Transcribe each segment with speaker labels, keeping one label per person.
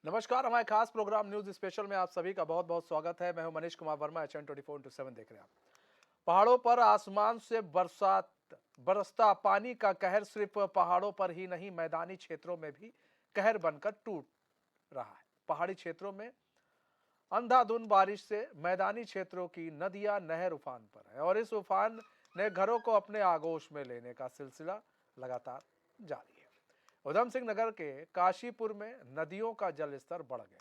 Speaker 1: नमस्कार, हमारे खास प्रोग्राम न्यूज स्पेशल में आप सभी का बहुत बहुत स्वागत है। मैं हूं मनीष कुमार वर्मा, HN 24/7 देख रहे हैं आप। पहाड़ों पर आसमान से बरसता पानी का कहर सिर्फ पहाड़ों पर ही नहीं, मैदानी क्षेत्रों में भी कहर बनकर टूट रहा है। पहाड़ी क्षेत्रों में अंधाधुंध बारिश से मैदानी क्षेत्रों की नदियां नहर उफान पर है और इस उफान ने घरों को अपने आगोश में लेने का सिलसिला लगातार जारी है। उधम सिंह नगर के काशीपुर में नदियों का जल स्तर बढ़ गया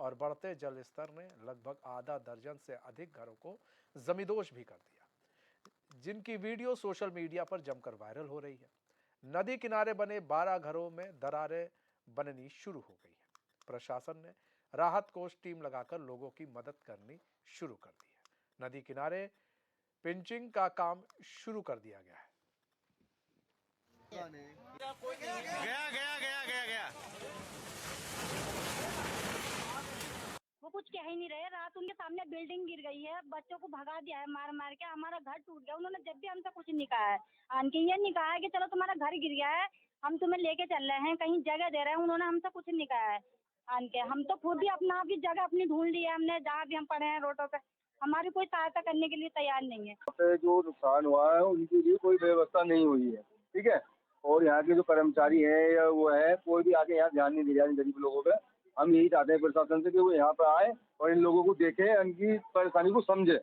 Speaker 1: और बढ़ते जल स्तर ने लगभग आधा दर्जन से अधिक घरों को जमींदोज भी कर दिया, जिनकी वीडियो सोशल मीडिया पर जमकर वायरल हो रही है। नदी किनारे बने 12 घरों में दरारें बननी शुरू हो गई है। प्रशासन ने राहत कोष टीम लगाकर लोगों की मदद करनी शुरू कर दी है। नदी किनारे पिंचिंग का काम शुरू कर दिया गया है।
Speaker 2: गया।
Speaker 3: वो कुछ कह ही नहीं रहे। रात उनके सामने बिल्डिंग गिर गई है, बच्चों को भगा दिया है मार मार के, हमारा घर टूट गया। उन्होंने जब भी हमसे कुछ नहीं कहा है, आन के ये नहीं कहा है कि चलो तुम्हारा घर गिर गया है, हम तुम्हें लेके चल रहे हैं, कहीं जगह दे रहे हैं। उन्होंने हमसे कुछ नहीं कहा है। आन के हम तो खुद ही अपना आप की जगह अपनी ढूंढ ली है हमने, जहाँ भी हम पड़े हैं रोडों पे। हमारी कोई सहायता करने के लिए तैयार नहीं है।
Speaker 4: पे जो नुकसान हुआ है उनके लिए कोई व्यवस्था नहीं हुई है, ठीक है। और यहाँ के जो कर्मचारी हैं या वो है, कोई भी आके यहाँ ध्यान नहीं दे रहा है गरीब लोगों पे। हम यही चाहते हैं प्रशासन से कि वो यहाँ पर आए और इन लोगों को देखे, इनकी परेशानी को समझे।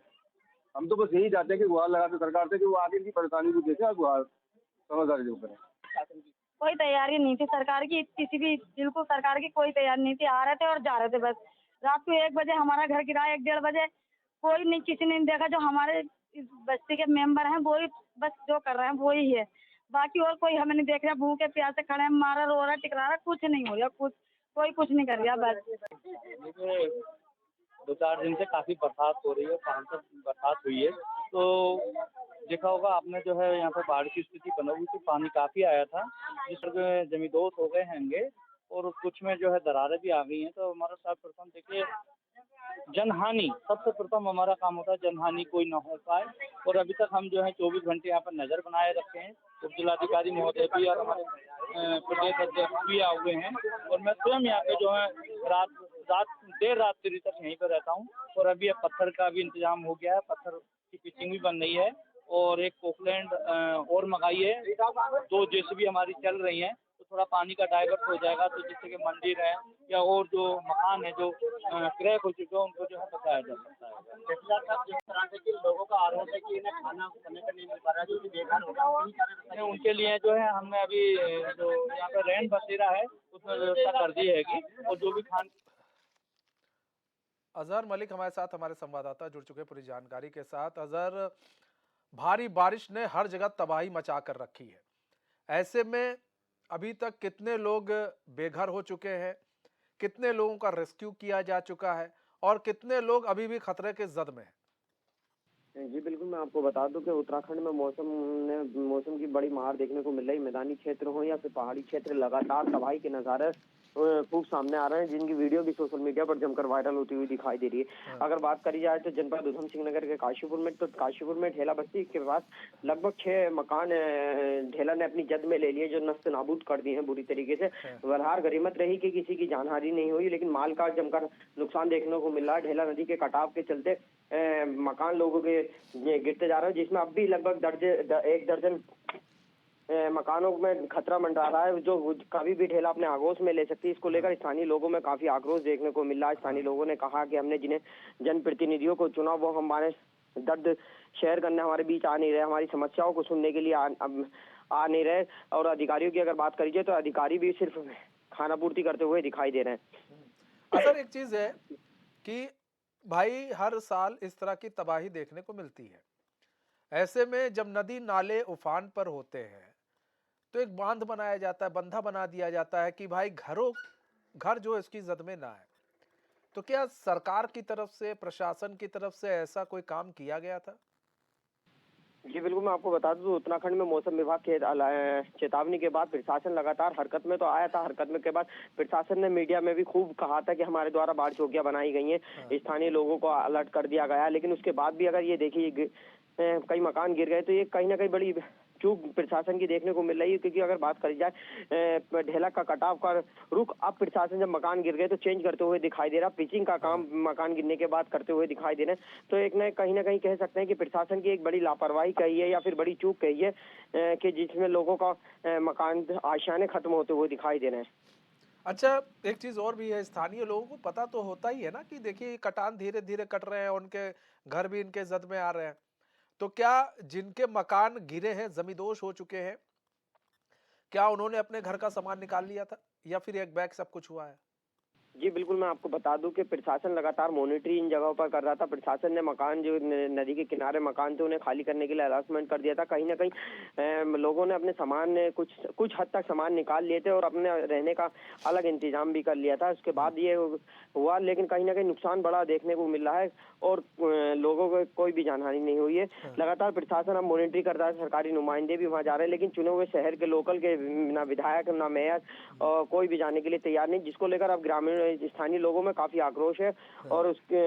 Speaker 4: हम तो बस यही चाहते हैं कि गुहार लगाते सरकार से कि वो आके इनकी परेशानी को देखे और गुहार समझदारी जो करें।
Speaker 3: कोई तैयारी नहीं थी सरकार की, किसी भी बिल्कुल सरकार की कोई तैयारी नहीं थी। आ रहे थे और जा रहे थे बस। रात को 1 बजे हमारा घर गिरा, 1-1:30 बजे। कोई नहीं, किसी ने नहीं देखा। जो हमारे इस बस्ती के मेंबर हैं वो ही बस जो कर रहे हैं वो ही है, बाकी और कोई हमें नहीं देख रहा। भूखे प्यासे खड़े हैं, मारा रो रहा टिकरा रहा, कुछ नहीं हो रहा, कोई कुछ नहीं कर रहा। बस
Speaker 5: देखिए 2-4 दिन से काफ़ी बरसात हो रही है, शाम तक बरसात हुई है। तो देखा होगा आपने, जो है यहाँ पे बाढ़ की स्थिति बनी हुई थी, पानी काफ़ी आया था, जिसमें जमींदोज हो गए होंगे और कुछ में जो है दरारें भी आ गई हैं। तो हमारा सर्वप्रथम देखिए जनहानि, सबसे प्रथम हमारा काम होता है जनहानि कोई ना हो पाए। और अभी तक हम जो है 24 घंटे यहाँ पर नज़र बनाए रखे हैं। उप जिलाधिकारी महोदय भी और हमारे प्रदेश अध्यक्ष भी आए हुए हैं और मैं स्वयं यहाँ पे जो है देर रात तक यहीं पर रहता हूँ। और अभी अब पत्थर का भी इंतजाम हो गया है, पत्थर की पिचिंग भी बन रही है और एक पोकलैंड और मंगाई है। 2 जेसीबी हमारी चल रही हैं, तो थोड़ा पानी का डाइवर्ट हो जाएगा, तो जिससे कि मंदिर है या और जो मकान है जो क्रैक हो चुके हैं उनको जो है बचाया जा सकता है। जिस तरह से कि लोगों का आरोप है कि इन्हें खाना समय पर नहीं मिल पा रहा है, जो कि बेकार हो रहा है, उनके लिए जो है हमने अभी जो यहाँ पे रैन बसेरा है उसमें व्यवस्था कर दी है और जो भी खान।
Speaker 1: अजहर मलिक हमारे साथ, हमारे संवाददाता जुड़ चुके पूरी जानकारी के साथ। अजहर, भारी बारिश ने हर जगह तबाही मचा कर रखी है। ऐसे में अभी तक कितने लोग बेघर हो चुके हैं, कितने लोगों का रेस्क्यू किया जा चुका है और कितने लोग अभी भी खतरे के जद में हैं?
Speaker 6: जी बिल्कुल, मैं आपको बता दूं कि उत्तराखंड में मौसम की बड़ी मार देखने को मिल रही। मैदानी क्षेत्र हो या फिर पहाड़ी क्षेत्र, लगातार तबाही के नज़ारे खूब सामने आ रहे हैं, जिनकी वीडियो भी सोशल मीडिया पर जमकर वायरल होती हुई दिखाई दे रही है। अगर बात करी जाए तो जनपद उधम सिंह नगर के काशीपुर में ढेला बस्ती के पास लगभग 6 मकान ढेला ने अपनी जद में ले लिए, जो नस्त नाबूद कर दिए हैं बुरी तरीके से। बहरहाल गनीमत रही कि किसी की जानहानि नहीं हुई, लेकिन माल का जमकर नुकसान देखने को मिल रहा है। ढेला नदी के कटाव के चलते मकान लोगों के गिरते जा रहे हैं, जिसमें अब भी लगभग 1 दर्जन मकानों में खतरा मंडरा रहा है, जो कभी भी ढेला अपने आगोश में ले सकती है। इसको लेकर स्थानीय लोगों में काफी आक्रोश देखने को मिल रहा है। स्थानीय लोगों ने कहा कि हमने जिन्हें जनप्रतिनिधियों को चुना वो हमारे दर्द शेयर करने हमारे बीच आ नहीं रहे, हमारी समस्याओं को सुनने के लिए आ नहीं रहे। और अधिकारियों की अगर बात करी जाए तो अधिकारी भी सिर्फ खाना पूर्ति करते हुए दिखाई दे रहे हैं।
Speaker 1: असर एक चीज है कि भाई हर साल इस तरह की तबाही देखने को मिलती है। ऐसे में जब नदी नाले उफान पर होते हैं तो एक बांध बनाया जाता है, बंधा बना दिया जाता है कि भाई घर जो इसकी जद में ना आए। तो क्या सरकार की तरफ से, प्रशासन की तरफ से ऐसा कोई काम किया गया था?
Speaker 6: जी बिल्कुल, मैं आपको बता दूं, उत्तराखंड में मौसम विभाग के चेतावनी के बाद प्रशासन लगातार हरकत में तो आया था। हरकत में के बाद प्रशासन ने मीडिया में भी खूब कहा था कि हमारे द्वारा बाढ़ चौकियां बनाई गई हैं, स्थानीय लोगों को अलर्ट कर दिया गया है। लेकिन उसके बाद भी अगर ये देखिए कई मकान गिर गए, तो ये कहीं ना कहीं बड़ी चूक प्रशासन की देखने को मिल रही है। क्योंकि अगर बात करी जाए ढेला का कटाव का रुख, अब प्रशासन जब मकान गिर गए तो चेंज करते हुए दिखाई दे रहा, पिचिंग का काम मकान गिरने के बाद करते हुए दिखाई दे रहे हैं। तो एक न कहीं कह सकते हैं कि प्रशासन की एक बड़ी लापरवाही कही है या फिर बड़ी चूक कही है कि जिसमें लोगों का मकान आशियाने खत्म होते हुए दिखाई दे रहे हैं।
Speaker 1: अच्छा, एक चीज और भी है, स्थानीय लोगों को पता तो होता ही है ना कि देखिए ये कटान धीरे धीरे कट रहे हैं, उनके घर भी इनके जद में आ रहे हैं। तो क्या जिनके मकान गिरे हैं, जमींदोज हो चुके हैं, क्या उन्होंने अपने घर का सामान निकाल लिया था या फिर एक बैग सब कुछ हुआ है?
Speaker 6: जी बिल्कुल, मैं आपको बता दूं कि प्रशासन लगातार मॉनिटरिंग इन जगहों पर कर रहा था। प्रशासन ने मकान जो नदी के किनारे मकान थे उन्हें खाली करने के लिए अनाउंसमेंट कर दिया था। कहीं ना कहीं लोगों ने अपने सामान कुछ हद तक सामान निकाल लिए थे और अपने रहने का अलग इंतजाम भी कर लिया था। उसके बाद ये हुआ, लेकिन कहीं ना कहीं नुकसान बड़ा देखने को मिल रहा है और लोगों को कोई भी जानहानि नहीं हुई है। लगातार प्रशासन अब मॉनिटरिंग कर रहा है, सरकारी नुमाइंदे भी वहाँ जा रहे हैं, लेकिन चुने हुए शहर के लोकल के ना विधायक ना मेयर कोई भी जाने के लिए तैयार नहीं, जिसको लेकर अब ग्रामीण स्थानीय लोगों में काफी आक्रोश है और उसके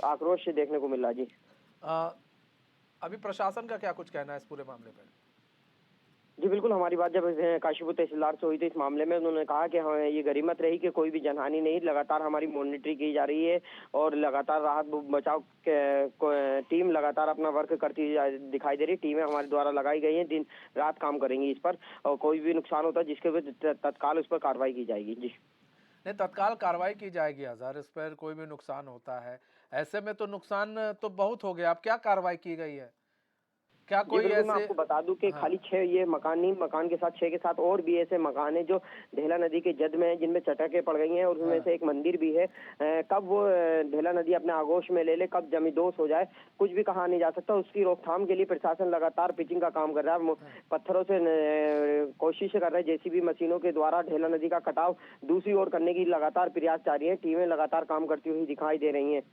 Speaker 6: आक्रोश से देखने को मिल रहा है। जी
Speaker 1: अभी प्रशासन का क्या कुछ कहना है इस पूरे मामले पर?
Speaker 6: जी बिल्कुल, हमारी बात जब काशीपुर तहसीलदार से हुई थी इस मामले में, उन्होंने कहा कि हाँ ये गरिमत रही कि कोई भी जनहानि नहीं, लगातार हमारी मॉनिटरिंग की जा रही है और लगातार राहत बचाव टीम लगातार अपना वर्क करती दिखाई दे रही है। टीमें हमारे द्वारा लगाई गई हैं, दिन रात काम करेंगी इस पर और कोई भी नुकसान होता है जिसके वजह तत्काल उस पर कार्रवाई की जाएगी। जी
Speaker 1: नहीं, तत्काल कार्रवाई की जाएगी अजहर, इस पर कोई भी नुकसान होता है ऐसे में तो नुकसान तो बहुत हो गया। अब क्या कार्रवाई की गई है? क्या
Speaker 6: जी
Speaker 1: कोई
Speaker 6: बिल्कुल, मैं
Speaker 1: ऐसे?
Speaker 6: आपको बता दूं कि
Speaker 1: हाँ,
Speaker 6: खाली 6 ये मकान नहीं, मकान के साथ 6 के साथ और भी ऐसे मकान है जो ढेला नदी के जद में है, जिनमें चटकें पड़ गई हैं और उसमें से एक मंदिर भी है। कब वो ढेला नदी अपने आगोश में ले ले, कब जमींदोज हो जाए, कुछ भी कहा नहीं जा सकता। उसकी रोकथाम के लिए प्रशासन लगातार पिचिंग का काम कर रहा है, पत्थरों से कोशिश कर रहा है, जेसीबी मशीनों के द्वारा ढेला नदी का कटाव दूसरी ओर करने की लगातार प्रयास जारी है। टीमें लगातार काम करती हुई दिखाई दे रही हैं।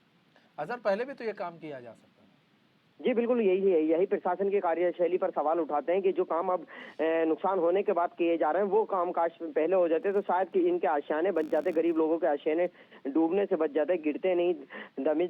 Speaker 1: अजहर पहले भी तो ये काम किया जा सकता है।
Speaker 6: जी बिल्कुल, यही प्रशासन की कार्यशैली पर सवाल उठाते हैं कि जो काम अब नुकसान होने के बाद किए जा रहे हैं वो काम काश पहले हो जाते तो शायद कि इनके आशियाने बच जाते, गरीब लोगों के आशियाने डूबने से बच जाते, गिरते नहीं,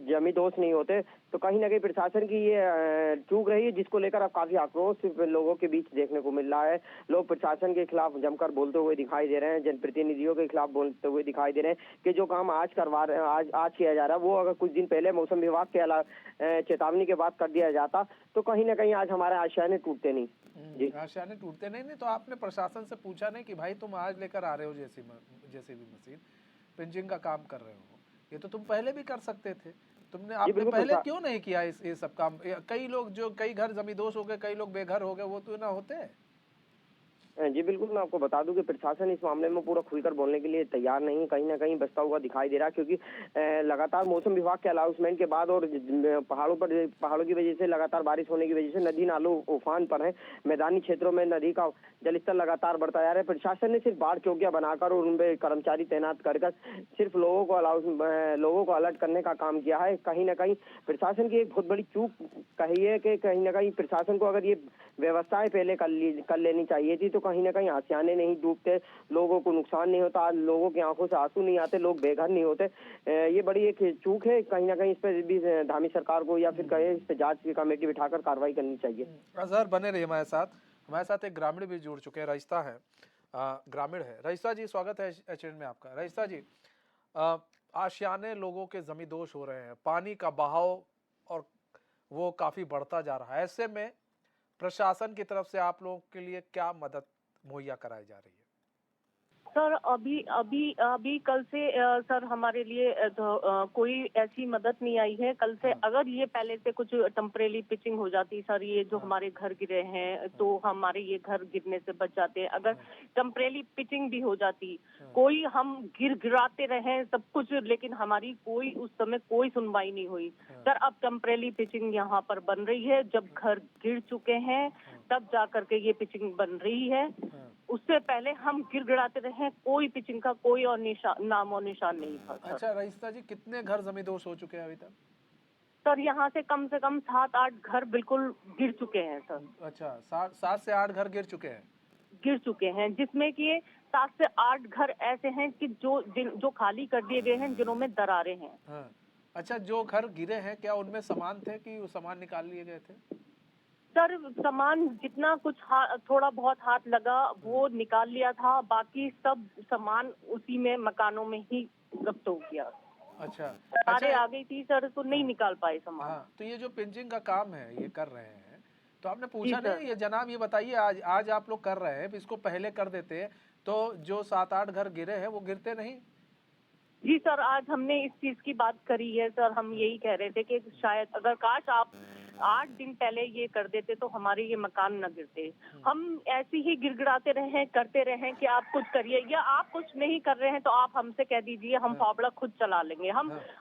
Speaker 6: जमींदोज नहीं होते। तो कहीं ना कहीं प्रशासन की ये चूक रही है, जिसको लेकर अब काफी आक्रोश लोगों के बीच देखने को मिल रहा है। लोग प्रशासन के खिलाफ जमकर बोलते हुए दिखाई दे रहे हैं, जनप्रतिनिधियों के खिलाफ बोलते हुए दिखाई दे रहे हैं कि जो काम आज करवा रहे हैं, आज किया जा रहा है, वो अगर कुछ दिन पहले मौसम विभाग के चेतावनी के बाद कर दिया जाता तो कहीं ना कहीं आज हमारे आशियाने टूटते नहीं। जी
Speaker 1: आशियाने टूटते नहीं। तो आपने प्रशासन से पूछा नहीं कि भाई तुम आज लेकर आ रहे हो जेसीबी मशीन, पिंचिंग का काम कर रहे हो, ये तो तुम पहले भी कर सकते थे, आपने पहले क्यों नहीं किया ये सब काम? कई लोग जो कई घर जमींदोज हो गए, कई लोग बेघर हो गए, वो तो ना होते।
Speaker 6: जी बिल्कुल, मैं आपको बता दूं कि प्रशासन इस मामले में पूरा खुलकर बोलने के लिए तैयार नहीं, कहीं ना कहीं बचता हुआ दिखाई दे रहा है। क्योंकि लगातार मौसम विभाग के अनाउंसमेंट के बाद और पहाड़ों की वजह से लगातार बारिश होने की वजह से नदी नालों उफान पर है, मैदानी क्षेत्रों में नदी का जलस्तर लगातार बढ़ता जा रहा है। प्रशासन ने सिर्फ बाढ़ चौकियां बनाकर और उनपे कर्मचारी तैनात कर सिर्फ लोगों को अलर्ट करने का काम किया है। कहीं ना कहीं प्रशासन की एक बहुत बड़ी चूक कही है कि कहीं ना कहीं प्रशासन को अगर ये व्यवस्थाएं पहले कर लेनी चाहिए थी तो कहीं ना कहीं आशियाने नहीं डूबते, लोगों को नुकसान नहीं होता, लोगों की आंखों से आंसू नहीं आते, लोग बेघर नहीं होते। ये बड़ी एक चूक है, कहीं ना कहीं इस पर भी धामी सरकार को या फिर कहे इस पर जांच की कमेटी बिठाकर कार्रवाई करनी चाहिए।
Speaker 1: अजहर बने रहिए हमारे साथ एक ग्रामीण भी जुड़ चुके हैं, रईसा है, ग्रामीण है। रईसा जी, स्वागत है एचएन में आपका। रईसा जी, आशियाने लोगों के जमींदोज हो रहे हैं, पानी का बहाव और वो काफी बढ़ता जा रहा है, ऐसे में प्रशासन की तरफ से आप लोगों के लिए क्या मदद मुहैया कराई जा रही है?
Speaker 2: सर अभी कल से सर हमारे लिए कोई ऐसी मदद नहीं आई है। कल से अगर ये पहले से कुछ टेम्परेरी पिचिंग हो जाती सर, ये जो हमारे घर गिरे हैं तो हमारे ये घर गिरने से बच जाते हैं। अगर टेम्परेरी पिचिंग भी हो जाती, कोई हम गिराते रहे सब कुछ, लेकिन हमारी कोई उस समय कोई सुनवाई नहीं हुई सर। अब टेम्परेरी पिचिंग यहाँ पर बन रही है, जब घर गिर चुके हैं तब जा करके ये पिचिंग बन रही है। उससे पहले हम गिड़गिड़ाते रहे, कोई पिचिंग का कोई और नाम और निशान नहीं था सर।
Speaker 1: अच्छा रईसा जी, कितने घर जमींदोज हो चुके हैं अभी तक?
Speaker 2: सर यहाँ से कम 7-8 घर बिल्कुल गिर चुके हैं सर।
Speaker 1: अच्छा, 7 से 8 घर गिर चुके हैं,
Speaker 2: जिसमें कि 7 से 8 घर ऐसे हैं कि जो खाली कर दिए गए हैं, जिन्हों में दरारें हैं।
Speaker 1: हाँ। अच्छा, जो घर गिरे हैं क्या उनमें सामान थे कि वो सामान निकाल लिए गए थे?
Speaker 2: सर सामान जितना कुछ थोड़ा बहुत हाथ लगा वो निकाल लिया था, बाकी सब सामान उसी में मकानों में ही जब्त हो गया।
Speaker 1: अच्छा
Speaker 2: सारे
Speaker 1: अच्छा।
Speaker 2: आ गई थी सर, तो नहीं निकाल पाए सामान।
Speaker 1: हाँ, तो ये जो पिंचिंग का काम है ये कर रहे हैं, तो आपने
Speaker 2: जी
Speaker 1: पूछा
Speaker 2: सर।
Speaker 1: नहीं? ये जनाब ये बताइए, आज आज आप लोग कर रहे हैं, इसको पहले कर देते तो जो 7-8 घर गिरे हैं वो गिरते नहीं?
Speaker 2: जी सर, आज हमने इस चीज की बात करी है सर। हम यही कह रहे थे कि शायद अगर काश आप 8 दिन पहले ये कर देते तो हमारे ये मकान न गिरते। हम ऐसे ही गिड़गिड़ाते रहे, करते रहे कि आप कुछ करिए, या आप कुछ नहीं कर रहे हैं तो आप हमसे कह दीजिए, हम फावड़ा खुद चला लेंगे।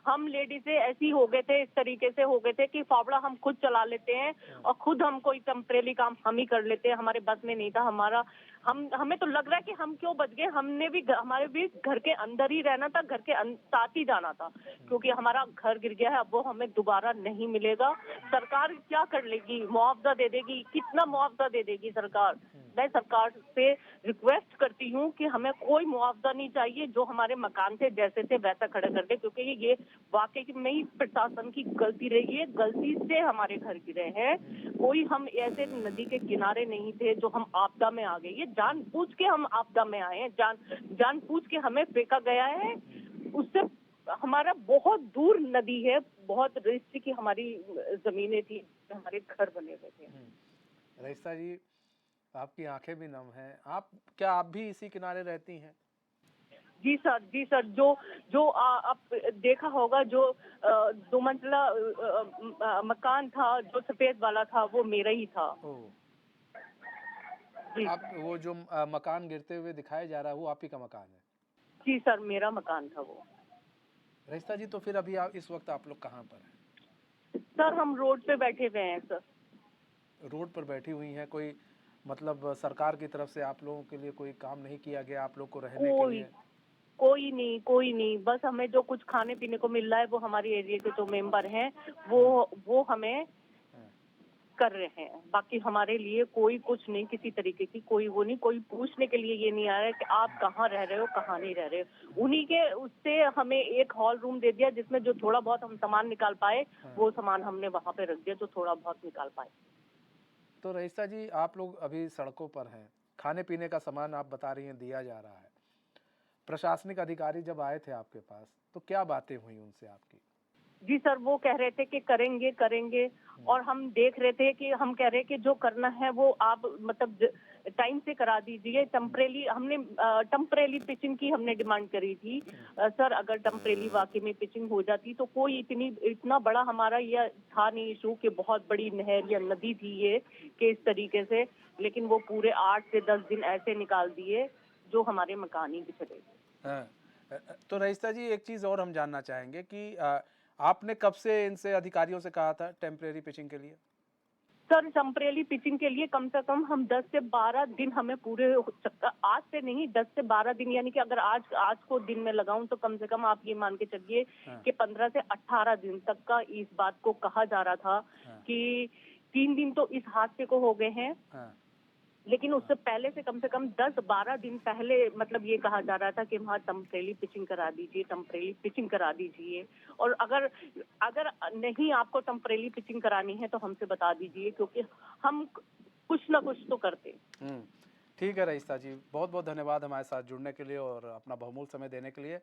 Speaker 2: हम लेडीजें ऐसी हो गए थे, इस तरीके से हो गए थे कि फावड़ा हम खुद चला लेते हैं और खुद हम कोई टेम्परेरी काम हम ही कर लेते हैं। हमारे बस में नहीं था हमारा। हमें तो लग रहा है कि हम क्यों बच गए। हमने भी हमारे भी घर के अंदर ही रहना था, घर के साथ ही जाना था, क्योंकि हमारा घर गिर गया है। अब वो हमें दोबारा नहीं मिलेगा। सरकार क्या कर लेगी? मुआवजा दे देगी? कितना मुआवजा दे देगी सरकार? मैं सरकार से रिक्वेस्ट करती हूँ कि हमें कोई मुआवजा नहीं चाहिए, जो हमारे मकान थे जैसे थे वैसा खड़ा कर दे, क्योंकि ये वाकई में ही प्रशासन की गलती रही है। गलती से हमारे घर गिरे हैं। कोई हम ऐसे नदी के किनारे नहीं थे जो हम आपदा में आ गए। ये जानबूझ के हम आपदा में आए हैं, जानबूझ के हमें फेंका गया है। उससे हमारा बहुत दूर नदी है, बहुत रिस्क की हमारी जमीनें थी, हमारे घर बने हुए थे।
Speaker 1: रईसा जी, आपकी आंखें भी नम हैं। आप भी इसी किनारे रहती हैं?
Speaker 2: जी सर, जी सर। जो आप देखा होगा, जो 2 मंजिला मकान था, जो सफेद वाला था, वो मेरा ही था।
Speaker 1: ओह,
Speaker 2: जी
Speaker 1: आप वो जो मकान गिरते हुए दिखाया जा रहा है वो आप ही का मकान है?
Speaker 2: जी सर, मेरा मकान था वो।
Speaker 1: रईसा जी, तो फिर अभी आप इस वक्त आप लोग कहाँ पर हैं?
Speaker 2: सर हम रोड पे बैठे हुए हैं सर।
Speaker 1: रोड पर बैठी हुई हैं। कोई मतलब सरकार की तरफ से आप लोगों के लिए कोई काम नहीं किया गया आप लोग को रहने के लिए?
Speaker 2: कोई नहीं। बस हमें जो कुछ खाने पीने को मिल रहा है वो हमारे एरिया के जो मेंबर हैं वो हमें कर रहे हैं। बाकी हमारे लिए कोई कुछ नहीं, किसी तरीके की कोई वो नहीं। कोई पूछने के लिए ये नहीं आ रहा है कि आप कहाँ रह रहे हो, कहाँ नहीं रह रहे हो। उन्हीं के उससे हमें एक हॉल रूम दे दिया, जिसमें जो थोड़ा बहुत हम सामान निकाल पाए वो सामान हमने वहां पे रख दिया, जो थोड़ा बहुत निकाल पाए।
Speaker 1: तो रईसा जी, आप लोग अभी सड़कों पर हैं, खाने पीने का सामान आप बता रही हैं दिया जा रहा है। प्रशासनिक अधिकारी जब आए थे आपके पास तो क्या बातें हुई उनसे आपकी?
Speaker 2: जी सर, वो कह रहे थे कि करेंगे और हम देख रहे थे कि हम कह रहे कि जो करना है वो आप मतलब टाइम से करा दीजिए। टेम्परेरी पिचिंग की हमने डिमांड करी थी। सर अगर टेम्परेरी वाकई में पिचिंग हो जाती तो कोई इतना बड़ा हमारा ये था नहीं इशू कि बहुत बड़ी नहर या नदी थी ये कि इस तरीके से, लेकिन वो पूरे 8 से 10 दिन ऐसे निकाल दिए जो हमारे मकान ही बिछड़े।
Speaker 1: हाँ, तो रईसा जी, एक चीज़ और हम जानना चाहेंगे कि आपने कब से इनसे अधिकारियों से कहा था टेम्परेरी पिचिंग के लिए?
Speaker 2: सर टेम्परेरी पिचिंग के लिए कम से कम हम 10 से 12 दिन हमें पूरे आज से नहीं 10 से 12 दिन, यानी कि अगर आज को दिन में लगाऊं तो कम से कम आप ये मान के चलिए कि 15 से 18 दिन तक का इस बात को कहा जा रहा था कि 3 दिन तो इस हादसे को हो गए हैं, लेकिन उससे पहले से कम 10-12 दिन पहले मतलब ये कहा जा रहा था कि वहाँ टेम्परेरी पिचिंग करा दीजिए। और अगर नहीं आपको टेम्परेरी पिचिंग करानी है तो हमसे बता दीजिए, क्योंकि हम कुछ ना कुछ तो करते।
Speaker 1: ठीक है रईसा जी, बहुत बहुत धन्यवाद हमारे साथ जुड़ने के लिए और अपना बहुमूल्य समय देने के लिए।